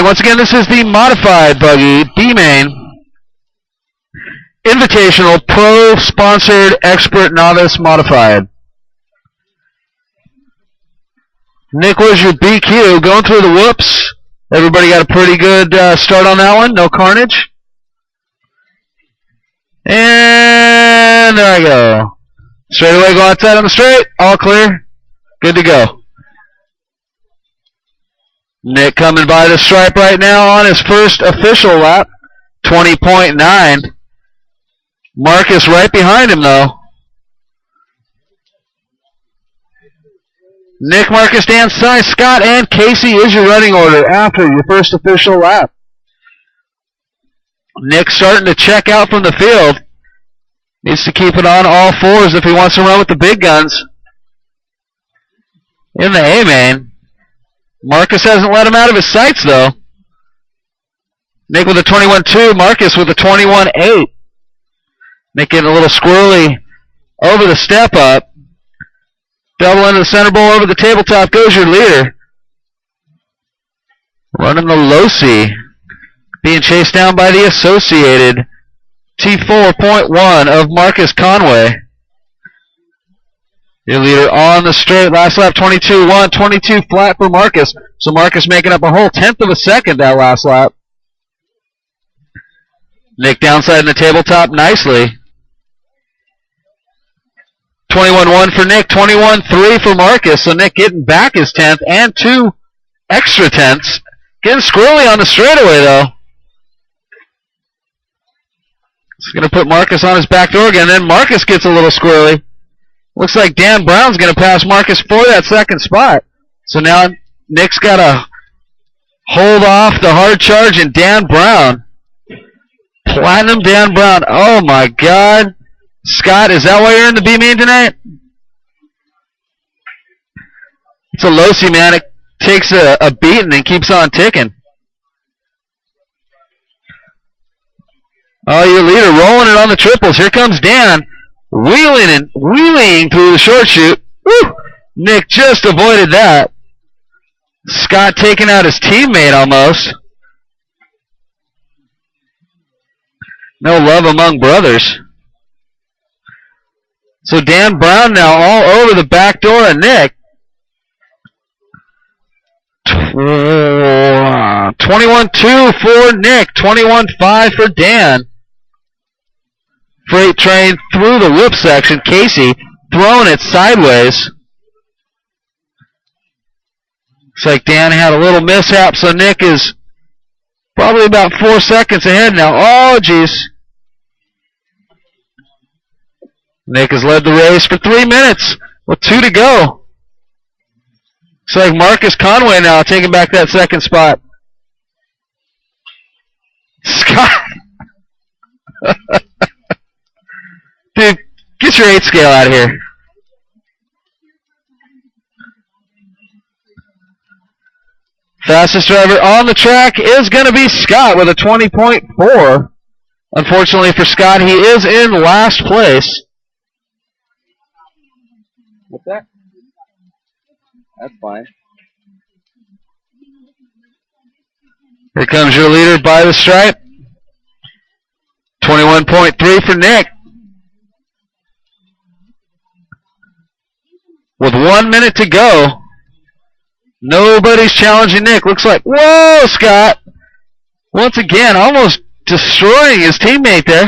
Once again, this is the Modified Buggy B Main Invitational Pro Sponsored Expert Novice Modified. Nick, where's your BQ? Going through the whoops. Everybody got a pretty good start on that one. No carnage. And there I go. Straight away, go outside on the straight. All clear. Good to go. Nick coming by the stripe right now on his first official lap. 20.9. Marcus right behind him, though. Nick, Marcus, Dan, Cy, Scott, and Casey is your running order after your first official lap. Nick starting to check out from the field. Needs to keep it on all fours if he wants to run with the big guns. In the A-main. Marcus hasn't let him out of his sights, though. Nick with a 21.2. Marcus with a 21.8. Nick getting a little squirrely over the step up. Double into the center bowl over the tabletop goes your leader. Running the low-C. Being chased down by the associated T4.1 of Marcus Conway. Your leader on the straight. Last lap 22.1. 22 flat for Marcus. So Marcus making up a whole 1/10 of a second that last lap. Nick downside in the tabletop nicely. 21.1 for Nick. 21.3 for Marcus. So Nick getting back his 10th and 2 extra 10ths. Getting squirrely on the straightaway, though. It's going to put Marcus on his back door again. Then Marcus gets a little squirrely. Looks like Dan Brown's going to pass Marcus for that second spot. So now Nick's got to hold off the hard charge, and Dan Brown. Platinum Dan Brown. Oh, my God. Scott, is that why you're in the B-main tonight? It's a low-C, man. It takes a beating and keeps on ticking. Oh, your leader rolling it on the triples. Here comes Dan. Wheeling through the short chute. Woo! Nick just avoided that. Scott taking out his teammate almost. No love among brothers. So Dan Brown now all over the back door of Nick. 21.2 for Nick. 21.5 for Dan. Freight train through the whip section. Casey throwing it sideways. Looks like Dan had a little mishap, so Nick is probably about 4 seconds ahead now. Oh, geez. Nick has led the race for 3 minutes with 2 to go. Looks like Marcus Conway now taking back that second spot. Scott. Dude, get your 8 scale out of here. Fastest driver on the track is going to be Scott with a 20.4. Unfortunately for Scott, he is in last place. What's that? That's fine. Here comes your leader by the stripe. 21.3 for Nick. With 1 minute to go, nobody's challenging Nick. Looks like, whoa, Scott. Once again, almost destroying his teammate there.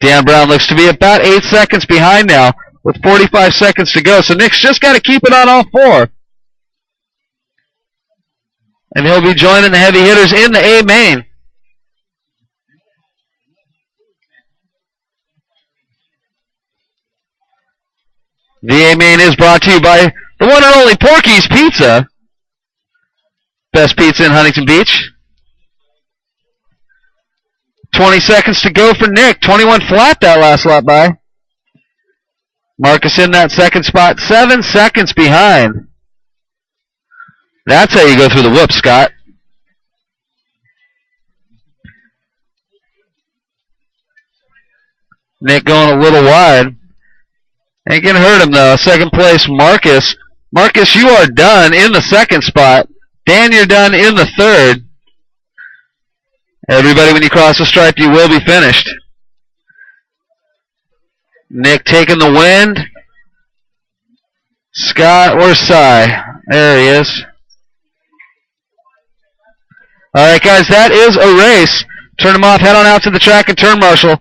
Dan Brown looks to be about 8 seconds behind now with 45 seconds to go. So Nick's just got to keep it on all 4. And he'll be joining the heavy hitters in the A main. The A main is brought to you by the one and only Porky's Pizza. Best pizza in Huntington Beach. 20 seconds to go for Nick. 21 flat that last lap by. Marcus in that second spot. 7 seconds behind. That's how you go through the whoop, Scott. Nick going a little wide. Ain't going to hurt him, though. Second place, Marcus Marcus, you are done in the second spot. Dan, you're done in the third. Everybody, when you cross the stripe, you will be finished. Nick taking the wind. Scott, where's Cy? There he is. All right, guys, that is a race. Turn them off, head on out to the track and turn marshal.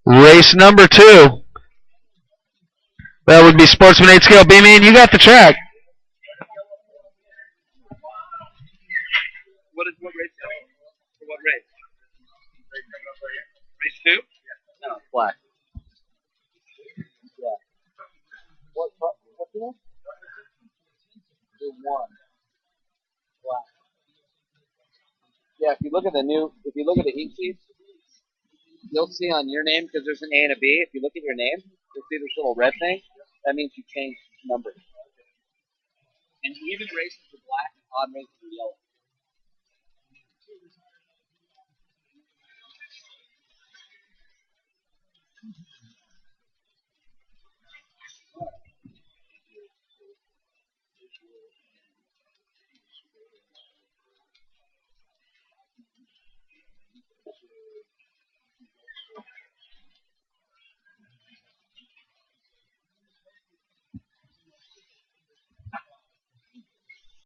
Race number 2. That would be Sportsman 8 Scale B Main. You got the track. What race? For what race? Race 2? No, black. Yeah. What's the name? The 1. Black. Yeah, if you look at the heat sheets, you'll see on your name, because there's an A and a B, if you look at your name, you'll see this little red thing. That means you changed numbers. And even races are black, odd races are yellow.